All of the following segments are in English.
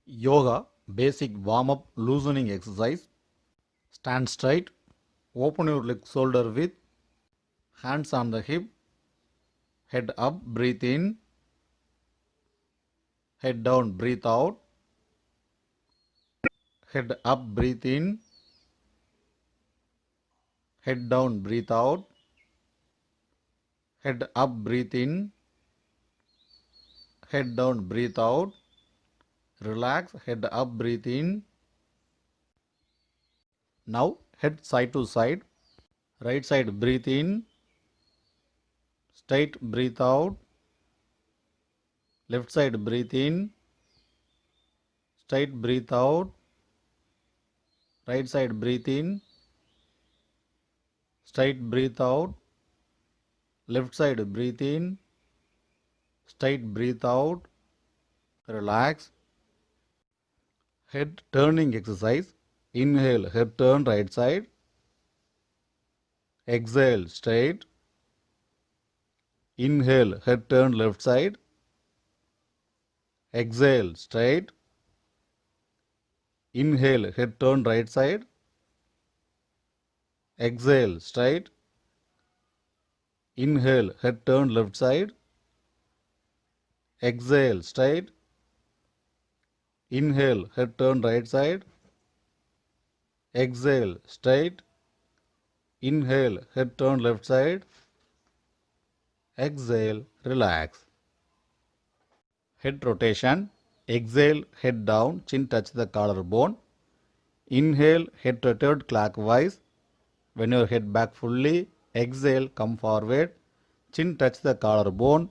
Yoga, basic warm up loosening exercise. Stand straight, open your leg shoulder width, hands on the hip, head up, breathe in, head down, breathe out, head up, breathe in, head down, breathe out, head up, breathe in, head down, breathe out, relax, head up, breathe in. Now head side to side, right side, breathe in, straight, breathe out, left side, breathe in, straight, breathe out, right side, breathe in, straight, breathe out, left side, breathe in, straight, breathe out, relax. Head turning exercise. Inhale, head turn right side, exhale, straight, inhale, head turn left side, exhale, straight, inhale, head turn right side, exhale, straight, inhale, head turn left side, exhale, straight, inhale, head turn right side, exhale, straight, inhale, head turn left side, exhale, relax. Head rotation. Exhale, head down, chin touch the collarbone. Inhale, head rotate clockwise. When your head back fully, exhale, come forward, chin touch the collarbone.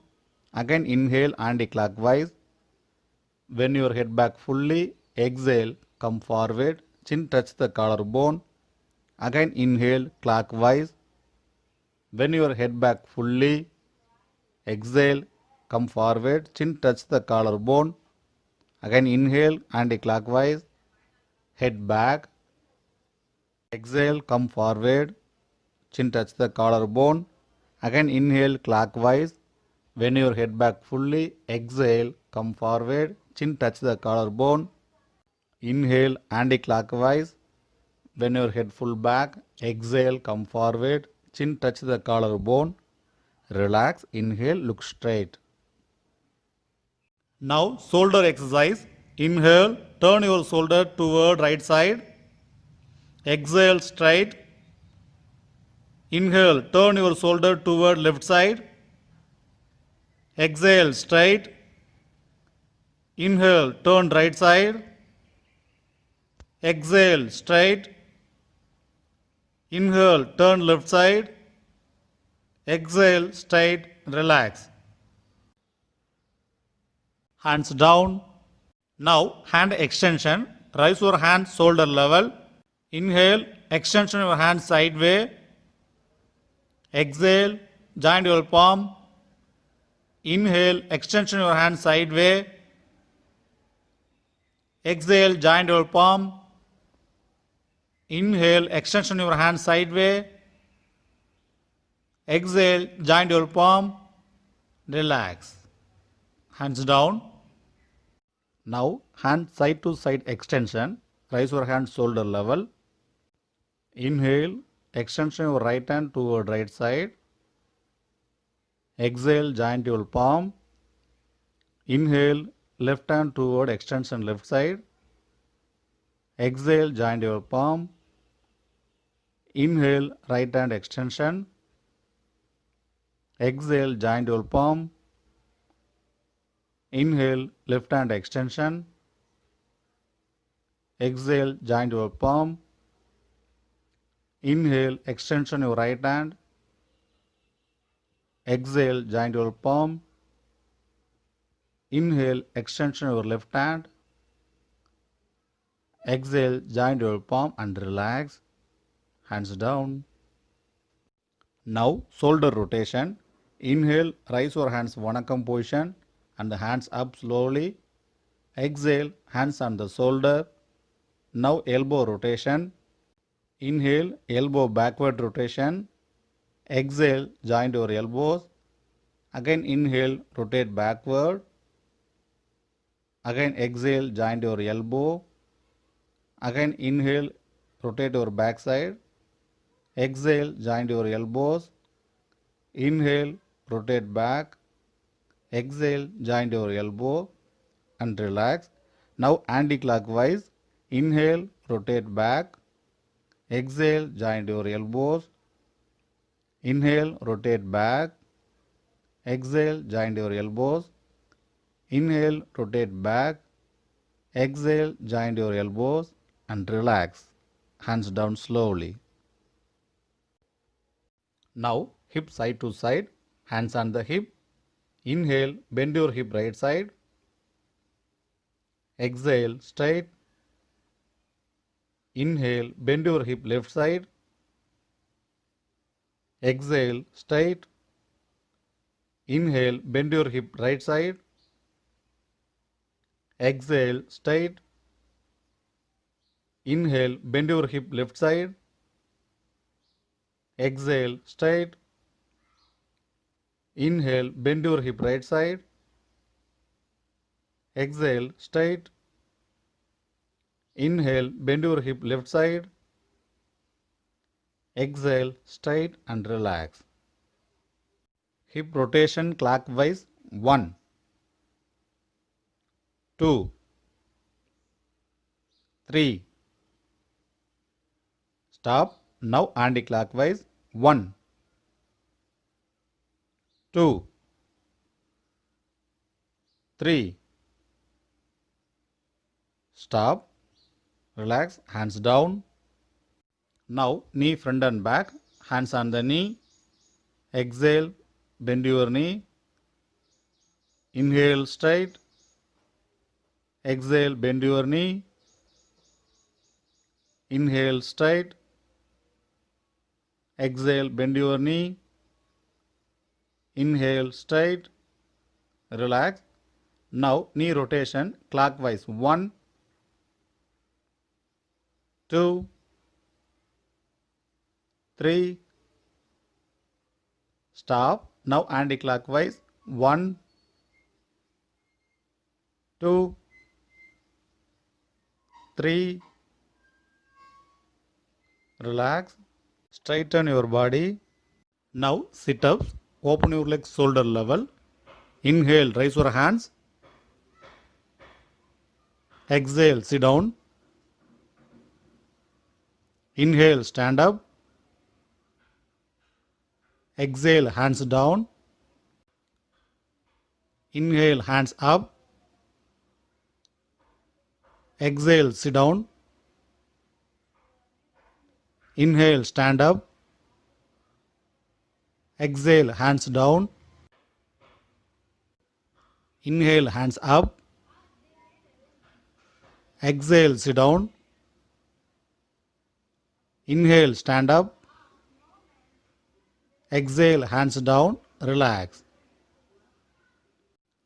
Again inhale anti-clockwise. When your head back fully, exhale, come forward, chin touch the collarbone. Again inhale clockwise. When your head back fully, exhale, come forward, chin touch the collarbone. Again inhale anti-clockwise, head back, exhale, come forward, chin touch the collarbone. Again inhale clockwise. When your head back fully, exhale, come forward, chin touch the collarbone. Inhale anti-clockwise. When your head full back, exhale, come forward, chin touch the collarbone. Relax, inhale, look straight. Now shoulder exercise. Inhale, turn your shoulder toward right side. Exhale, straight. Inhale, turn your shoulder toward left side. Exhale, straight. Inhale, turn right side. Exhale, straight. Inhale, turn left side. Exhale, straight, relax. Hands down. Now, hand extension. Raise your hand shoulder level. Inhale, extension your hand sideways. Exhale, join your palm. Inhale, extension your hand sideways. Exhale, join your palm. Inhale, extension your hand sideways. Exhale, join your palm. Relax. Hands down. Now, hand side to side extension. Raise your hand shoulder level. Inhale, extension your right hand toward right side. Exhale, joint your palm. Inhale, left hand toward extension left side. Exhale, joint your palm. Inhale, right hand extension. Exhale, joint your palm. Inhale, left hand extension. Exhale, joint your palm. Inhale, extension your right hand. Exhale, joint your palm. Inhale, extension your left hand. Exhale, joint your palm and relax. Hands down. Now, shoulder rotation. Inhale, raise your hands Vanakkam position and the hands up slowly. Exhale, hands on the shoulder. Now, elbow rotation. Inhale, elbow backward rotation. Exhale, joint your elbows. Again, inhale, rotate backward. Again exhale, joint your elbow. Again inhale, rotate your backside. Exhale, joint your elbows. Inhale, rotate back. Exhale, joint your elbow and relax. Now anti-clockwise. Inhale, rotate back. Exhale, joint your elbows. Inhale, rotate back. Exhale, joint your elbows. Inhale, rotate back. Exhale, joint your elbows and relax. Hands down slowly. Now hip side to side, hands on the hip. Inhale, bend your hip right side. Exhale, straight. Inhale, bend your hip left side. Exhale, straight. Inhale, bend your hip right side. Exhale, straight. Inhale, bend your hip left side. Exhale, straight. Inhale, bend your hip right side. Exhale, straight. Inhale, bend your hip left side. Exhale, straight and relax. Hip rotation clockwise. 1, 2, 3. Stop. Now anti-clockwise. 1, 2, 3. Stop. Relax. Hands down. Now knee front and back. Hands on the knee. Exhale. Bend your knee. Inhale straight. Exhale. Bend your knee. Inhale straight. Exhale. Bend your knee. Inhale straight. Relax. Now knee rotation clockwise. 1, 2, 3. Stop. Now anti-clockwise. 1, 2, 3. Relax. Straighten your body. Now sit ups. Open your legs shoulder level. Inhale, raise your hands. Exhale, sit down. Inhale, stand up. Exhale, hands down. Inhale, hands up. Exhale, sit down. Inhale, stand up. Exhale, hands down. Inhale, hands up. Exhale, sit down. Inhale, stand up. Exhale, hands down. Relax.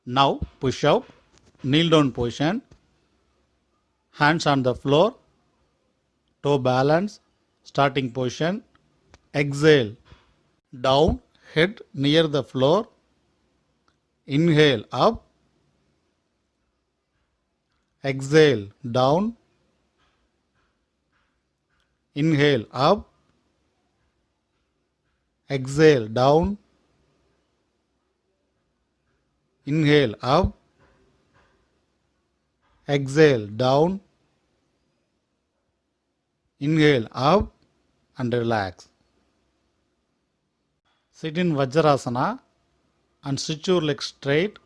Now push up. Kneel down position. Hands on the floor. Toe balance. Starting position. Exhale. Down. Head near the floor. Inhale up. Exhale down. Inhale up. Exhale down. Inhale up. Exhale down. Inhale up and relax. Sit in Vajrasana and sit your legs straight.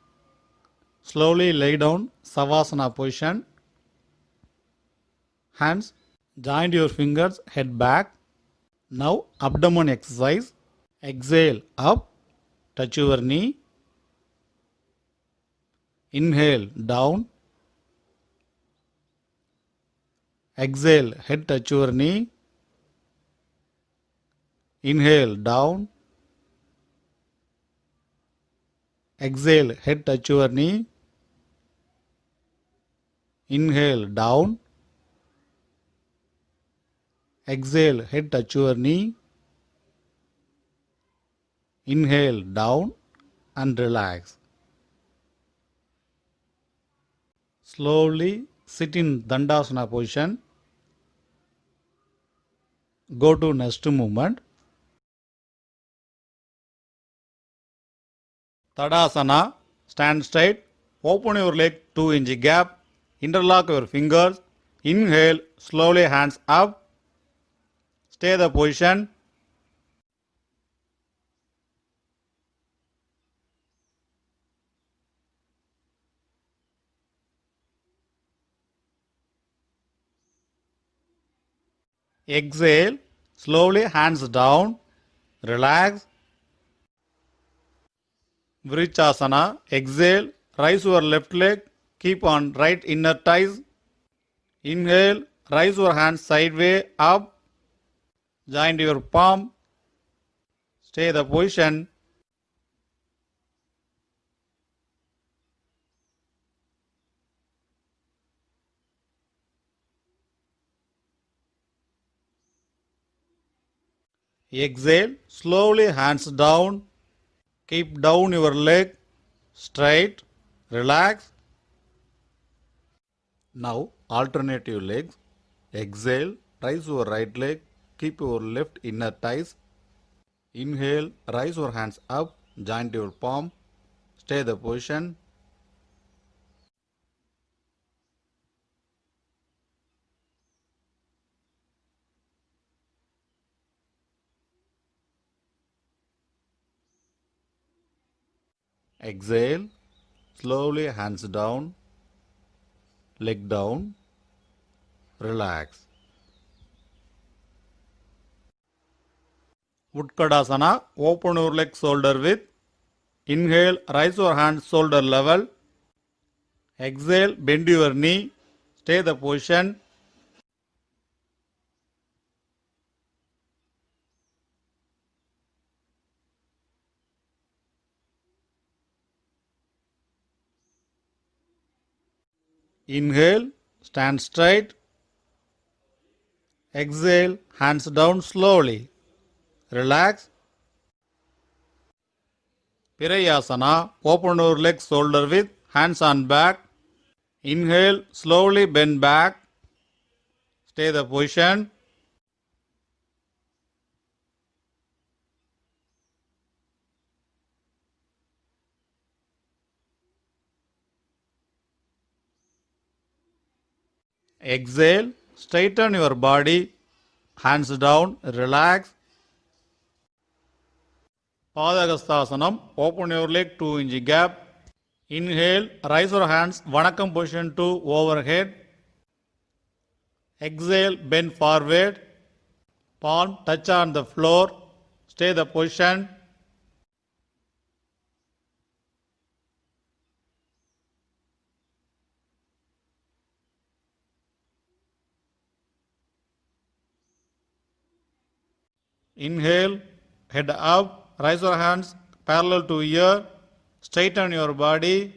Slowly lay down Savasana position. Hands join your fingers, head back. Now abdomen exercise. Exhale up, touch your knee. Inhale down. Exhale, head touch your knee. Inhale down. Exhale, head touch your knee. Inhale down. Exhale, head touch your knee. Inhale down and relax. Slowly sit in Dandasana position. Go to next movement. Tadasana. Stand straight. Open your leg 2-inch gap. Interlock your fingers. Inhale. Slowly hands up. Stay the position. Exhale. Slowly hands down. Relax. Vrichasana. Exhale. Rise your left leg. Keep on right inner thighs. Inhale. Rise your hands sideways up. Join your palm. Stay the position. Exhale. Slowly hands down. Keep down your leg. Straight. Relax. Now alternative legs. Exhale. Rise your right leg. Keep your left inner thighs. Inhale. Rise your hands up. Joint your palm. Stay the position. Exhale. Slowly hands down. Leg down. Relax. Utkatasana. Open your leg shoulder width. Inhale. Rise your hands shoulder level. Exhale. Bend your knee. Stay the position. Inhale. Stand straight. Exhale. Hands down slowly. Relax. Pirayasana. Open your legs shoulder width. Hands on back. Inhale. Slowly bend back. Stay the position. Exhale. Straighten your body. Hands down. Relax. Padagastasanam. Open your leg 2-inch gap. Inhale. Rise your hands. Vanakam position to overhead. Exhale. Bend forward. Palm touch on the floor. Stay the position. Inhale, head up, raise your hands parallel to ear, straighten your body.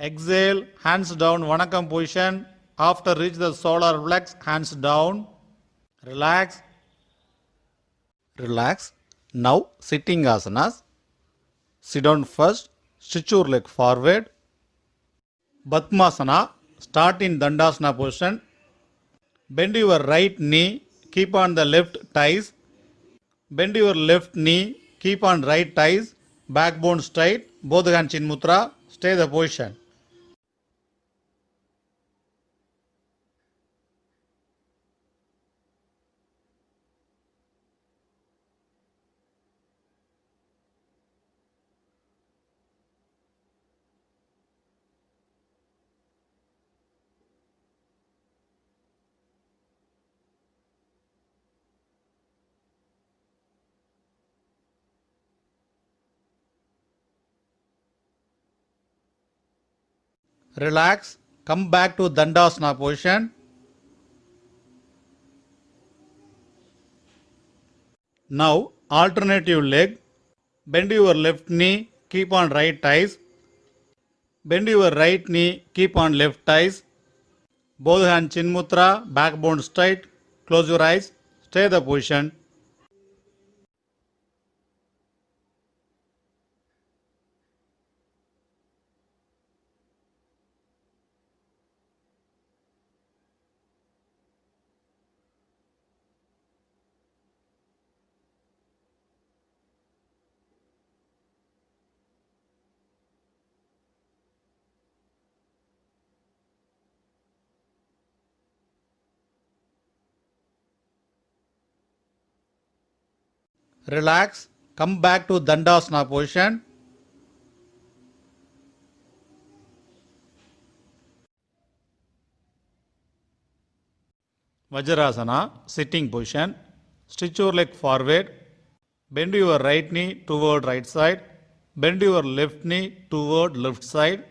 Exhale, hands down, Vanakam position. After reach the solar flex, hands down. Relax. Relax. Now sitting asanas. Sit down first, stretch your leg forward. Padmasana, start in Dandasana position. Bend your right knee, keep on the left thighs. Bend your left knee, keep on right thighs, backbone straight, both hands chin mudra, stay the position. Relax, come back to Dandasana position. Now alternative leg, bend your left knee, keep on right thighs. Bend your right knee, keep on left thighs. Both hands chin mudra, backbone straight. Close your eyes, stay the position. Relax. Come back to Dandasana position. Vajrasana, sitting position. Stretch your leg forward. Bend your right knee toward right side. Bend your left knee toward left side.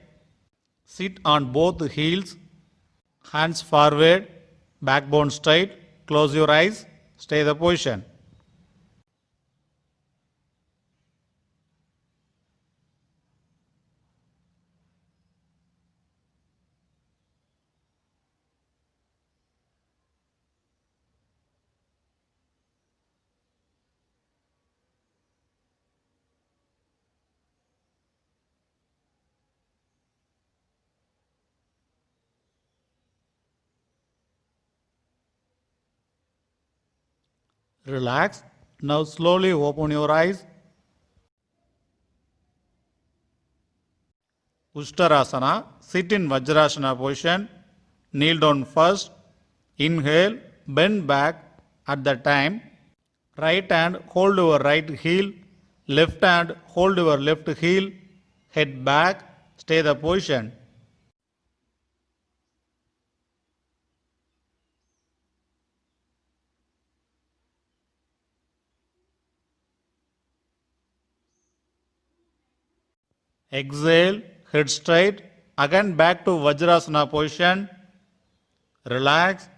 Sit on both heels. Hands forward. Backbone straight. Close your eyes. Stay the position. Relax. Now slowly open your eyes. Ushtarasana. Sit in Vajrasana position. Kneel down first. Inhale. Bend back at the time. Right hand hold your right heel. Left hand hold your left heel. Head back. Stay the position. Exhale, head straight. Again back to Vajrasana position. Relax.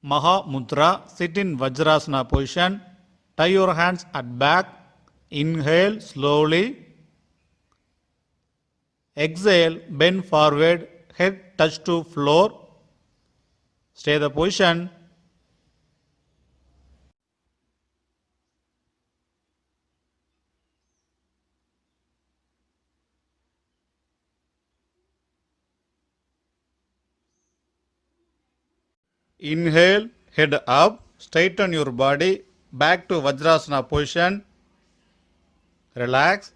Mahamudra, sit in Vajrasana position. Tie your hands at back. Inhale slowly. Exhale, bend forward. Head touch to floor. Stay the position. Inhale, head up, straighten your body, back to Vajrasana position. Relax.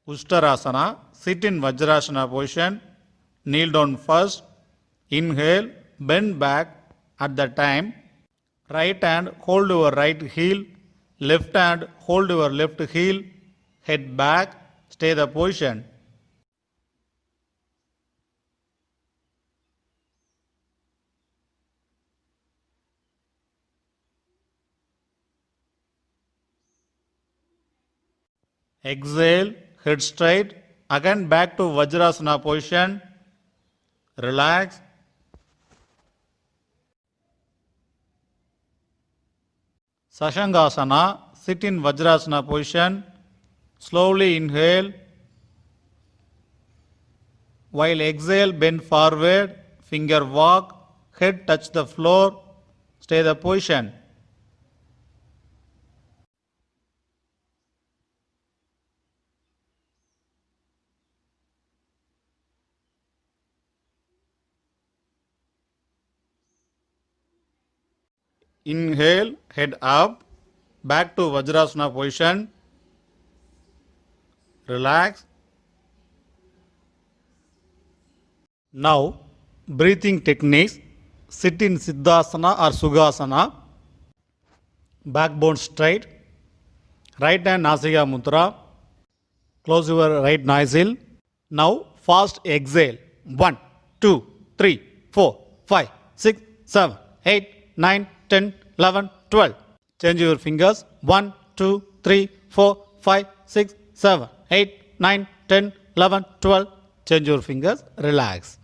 Ushtarasana, sit in Vajrasana position. Kneel down first. Inhale, bend back at the time. Right hand hold your right heel. Left hand hold your left heel. Head back. Stay the position. Exhale, head straight. Again back to Vajrasana position. Relax. Sashangasana, sit in Vajrasana position. Slowly inhale. While exhale, bend forward, finger walk, head touch the floor. Stay the position. Inhale, head up, back to Vajrasana position. Relax. Now, breathing techniques. Sit in Siddhasana or Sukhasana. Backbone straight. Right hand Nasika Mudra. Close your right nostril. Now, fast exhale. 1, 2, 3, 4, 5, 6, 7, 8, 9, 10, 11, 12. Change your fingers. 1, 2, 3, 4, 5, 6, 7, 8, 9, 10, 11, 12. Change your fingers. Relax.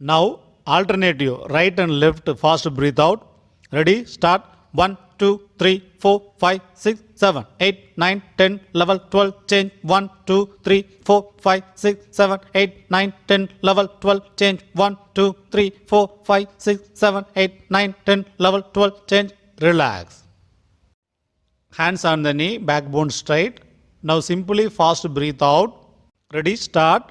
Now, alternative right and left fast breathe out. Ready? Start. 1, 2, 3, 4, 5, 6, 7, 8, 9, 10, 11, 12. Change. 1, 2, 3, 4, 5, 6, 7, 8, 9, 10, 11, 12. Change. 1, 2, 3, 4, 5, 6, 7, 8, 9, 10, 11, 12. Change. Relax. Hands on the knee, backbone straight. Now simply fast breathe out. Ready? Start.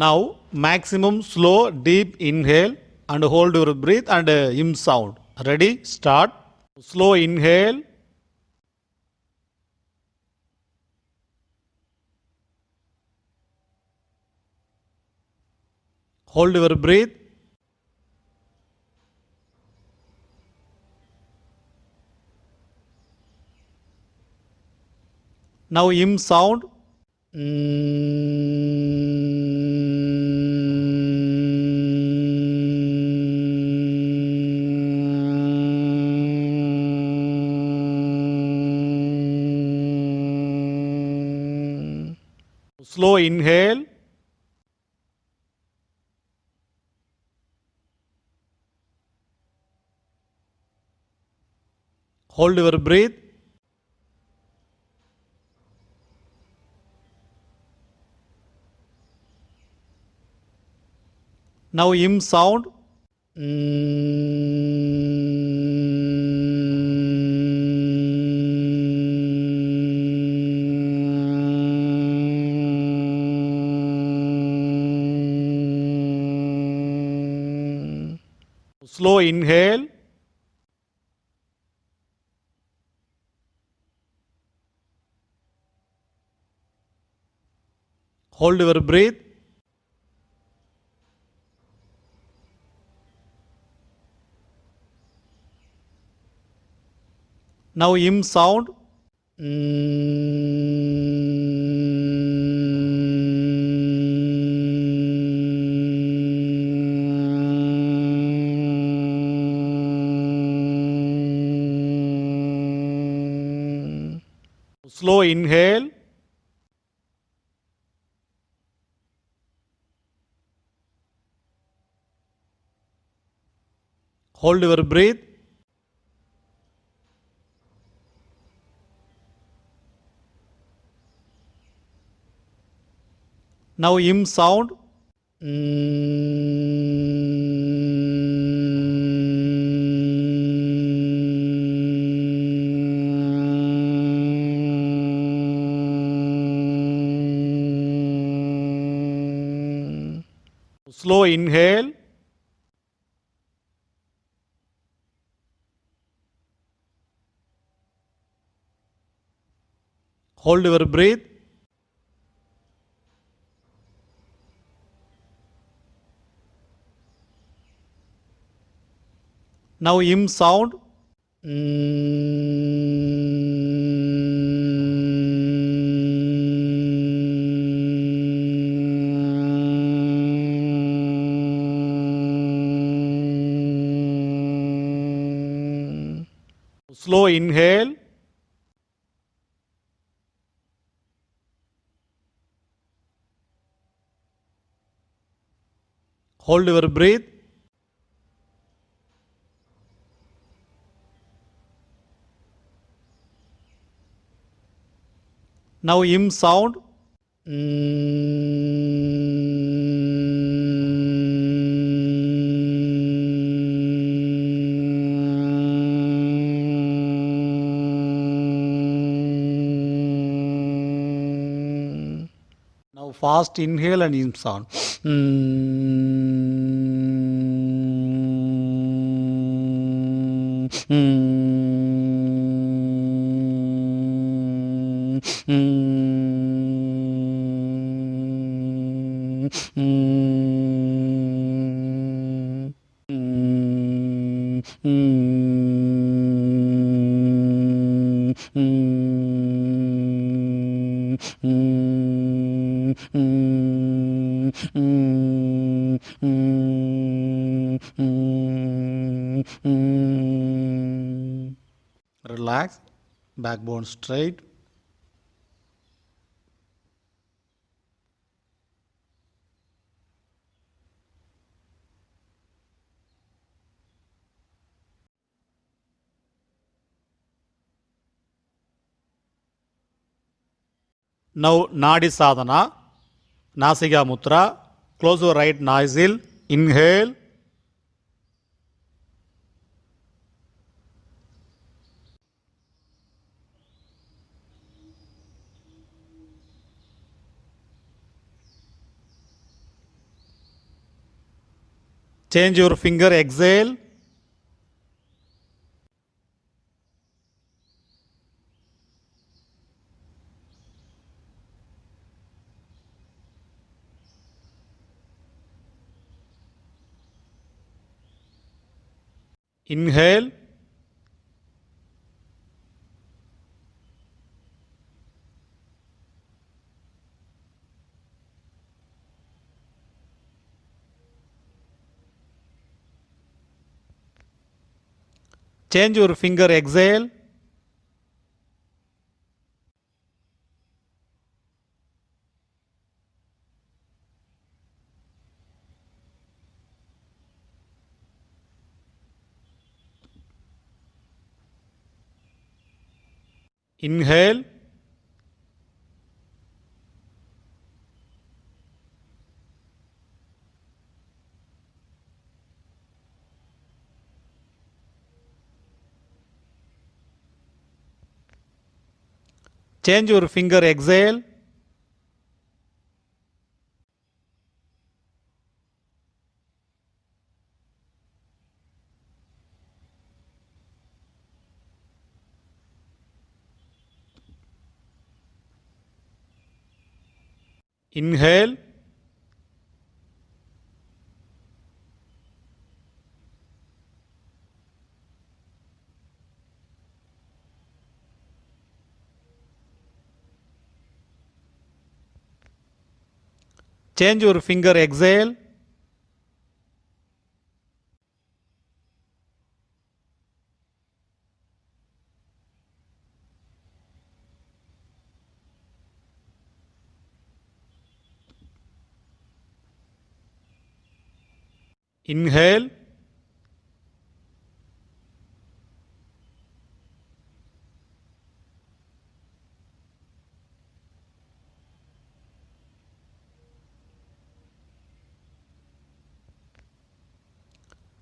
Now maximum slow deep inhale and hold your breath and im sound. Ready? Start. Slow inhale. Hold your breath. Now im sound. Slow inhale. Hold your breath. Now im sound. Slow inhale. Hold your breath. Now im sound. Slow inhale. Hold your breath. Now im sound. Slow inhale. Hold your breath. Now im sound. Slow inhale. Hold your breath. Now im sound. Now fast inhale and im sound. Relax, backbone straight. Now Nadi Sadhana, Nasika Mutra, close your right nostril, inhale, Change your finger, exhale. Inhale. Change your finger, exhale. Inhale. Change your finger, exhale. Inhale. Change your finger, exhale. Inhale.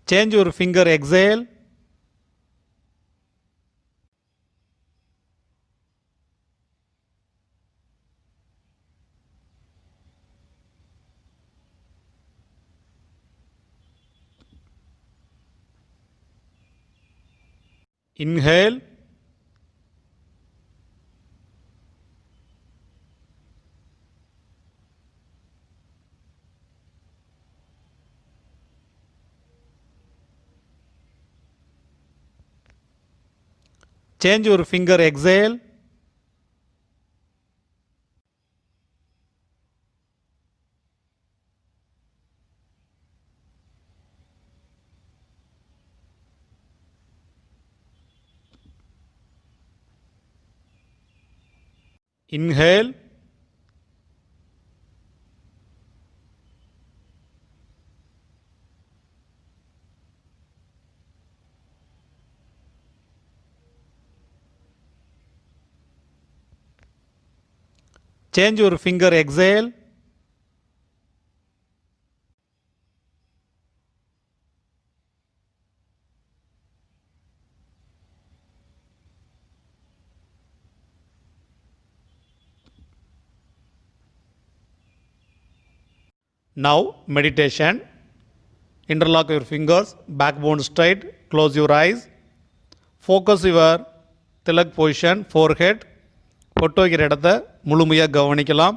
Change your finger, exhale. Inhale. Change your finger, exhale. Inhale. Change your finger, exhale. Now, meditation. Interlock your fingers, backbone straight, close your eyes. Focus your tilak position, forehead. பொட்டு வைக்கிற இடத்த முழுமையாக கவனிக்கலாம்.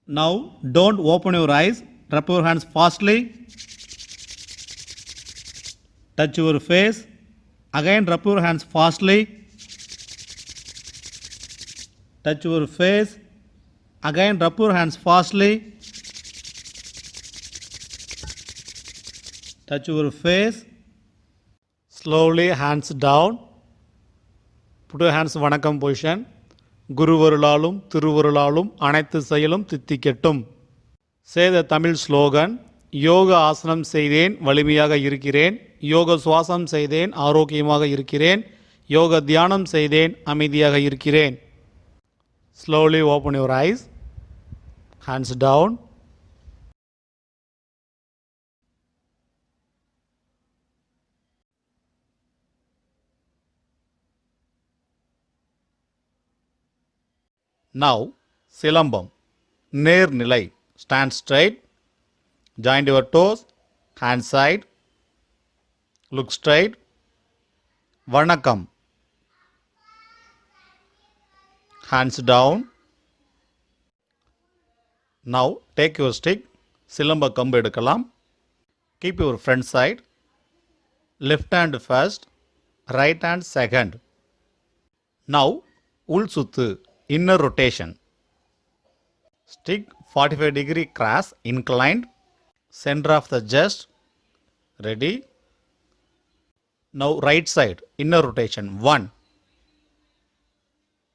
Now don't open your eyes. Rub your hands fastly. Touch your face. Again rub your hands fastly. Touch your face. Again rub your hands fastly. Touch your face. Slowly hands down. Put your hands வணக்கம் position. குருவருளாலும் திருவருளாலும் அனைத்து செயலும் தித்திக்கட்டும். Say the Tamil slogan. யோக ஆசனம் செய்தேன் வலிமையாக இருக்கிறேன். யோக சுவாசம் செய்தேன் ஆரோக்கியமாக இருக்கிறேன். யோக தியானம் செய்தேன் அமைதியாக இருக்கிறேன். Slowly open your eyes. Hands down. Now, Silambam. நேர்நிலை. Stand straight. Joint your toes. Hand side. Look straight. Vanakkam. Hands down. Now, take your stick. Silamba கம்பு எடுக்கலாம். Keep your front side. Left hand first. Right hand second. Now, உள் சுத்து. Inner rotation. Stick 45-degree cross inclined. Center of the chest. Ready? Now right side inner rotation 1.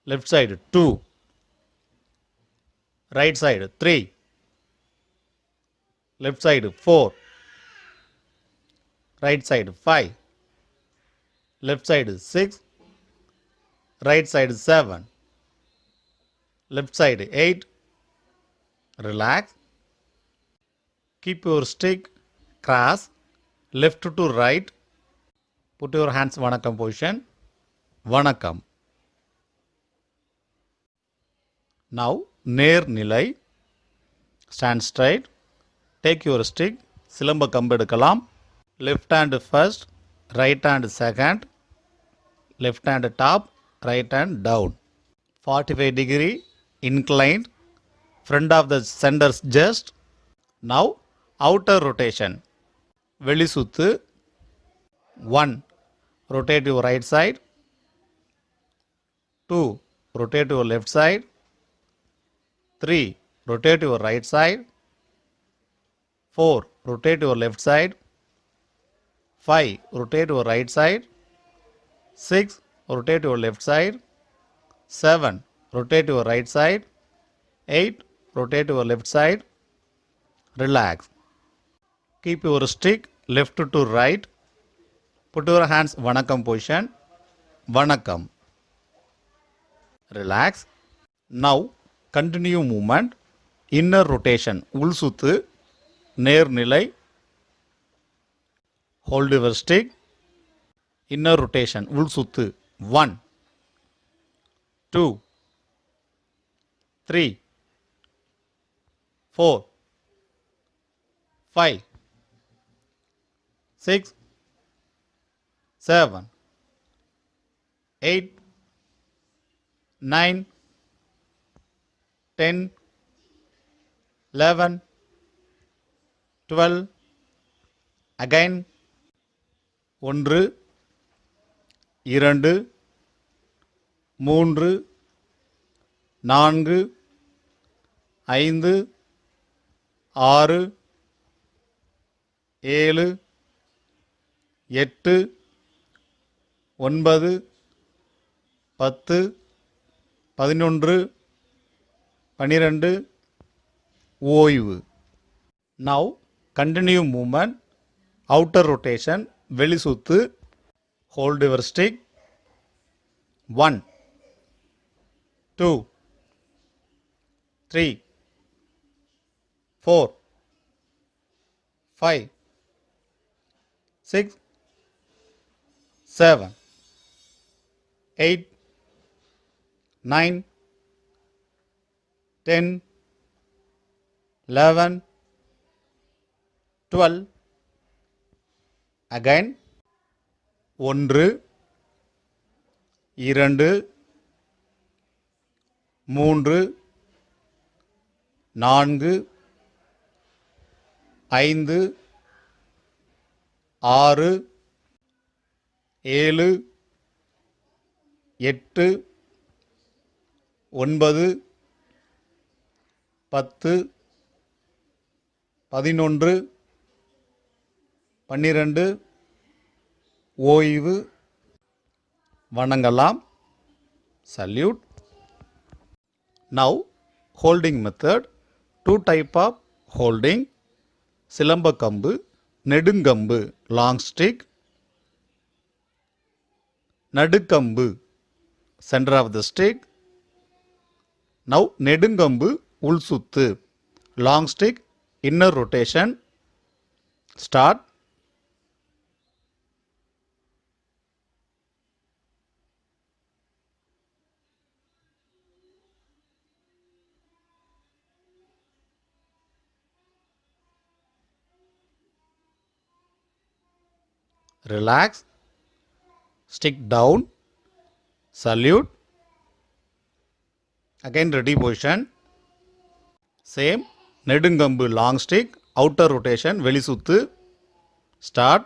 Left side 2. Right side 3. Left side 4. Right side 5. Left side 6. Right side 7. Left side 8. Relax. Keep your stick cross left to right. Put your hands Vanakkam position. Vanakkam. Now நேர்நிலை. Stand straight. Take your stick. சிலம்ப கம்பு எடுக்கலாம். Left hand first. Right hand second. Left hand top. Right hand down. 45-degree inclined. Front of the center's chest. Now outer rotation. வெளி சுத்து. 1. Rotate your right side. 2. Rotate your left side. 3. Rotate your right side. 4. Rotate your left side. 5. Rotate your right side. 6. Rotate your left side. 7. Rotate your right side. 8. Rotate your left side. Relax. Keep your stick left to right. Put your hands Vanakkam position. Vanakkam. Relax. Now continue movement. Inner rotation. உள் சுத்து. நேர்நிலை. Hold your stick. Inner rotation. உள் சுத்து. 1. 2. 3. 4. 5. 6. 7. 8. 9. 10. 11. 12. Again. 1. 2. 3. 4. 5. 6. 7. 8. 9. 10. 11. 12. ஓய்வு. Now continue movement. Outer rotation. வெளி சுத்து. Hold your stick. 1. 2. 3. 4. 5. 6. 7. 8. 9. 10. 11. 12. Again. 1. 2. 3. 4 5 6 7 8 9 10 11 12 ஓய்வு வணங்கலாம் salute. Now holding method. Two type of holding. சிலம்பக்கம்பு நெடுங்கம்பு long stick, நடுக்கம்பு center of the stick. Now நெடுங்கம்பு உள்சுத்து long stick inner rotation. Start. Relax, stick down, salute. Again ready position. Same நெடுங்கம்பு long stick outer rotation வெளிசுத்து. Start.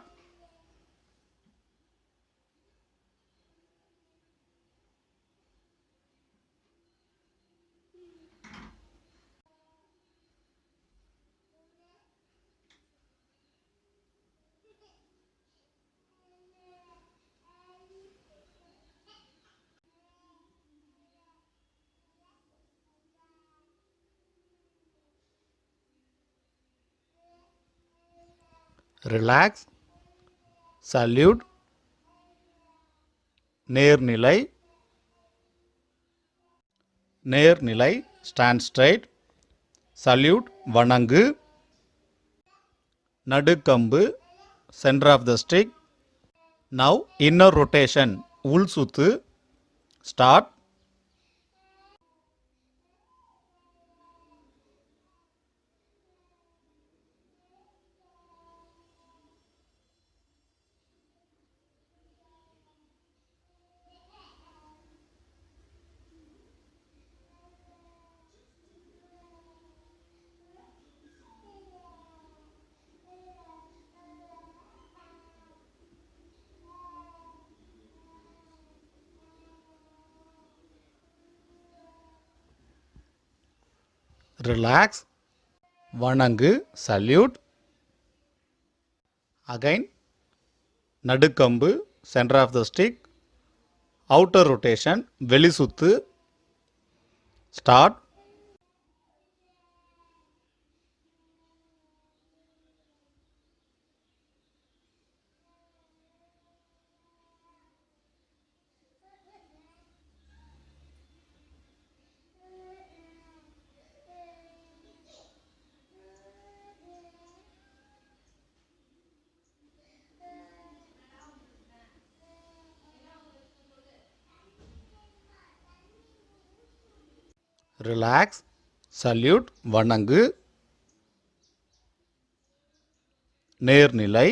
Relax, salute. நேர்நிலை நேர்நிலை stand straight. Salute வணங்கு. நடுக்கம்பு center of the stick. Now inner rotation உள்சுத்து. Start. Relax, வணங்கு salute. Again நடுக்கம்பு center of the stick outer rotation வெளிசுத்து. Start. Relax, salute வணங்கு. நேர்நிலை